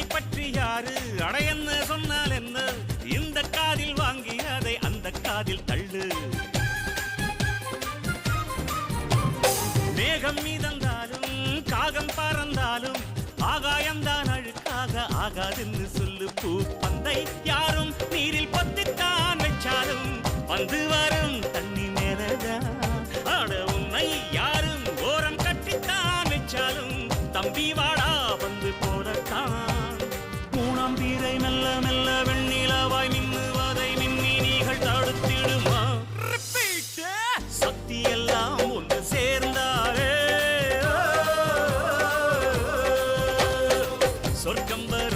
பற்றி யாரு அட என்ன சொன்னால் என்ன இந்த காதில் வாங்கி அதை அந்த காதில் தள்ளு மேகம் மீதந்தாலும் காகம் பறந்தாலும் ஆகாயம்தான் அழுக்காக ஆகாதுன்னு சொல்லு பூ பந்தை யாரும் நீரில் பத்தித்தான் வச்சாலும் வந்து வரும் தண்ணி மேலதான் ஆட உன்னை யாரும் ஓரம் கட்டித்தான் வச்சாலும் தம்பி வாடா வந்து போலத்தான் மூணாம் பீரை மெல்ல மெல்ல வெண்ணிலவாய் மின்னுவதை மின்மினிகள் தடுத்திடுமா சக்தி எல்லாம் ஒன்று சேர்ந்தாரே சொர்க்கம் வரும்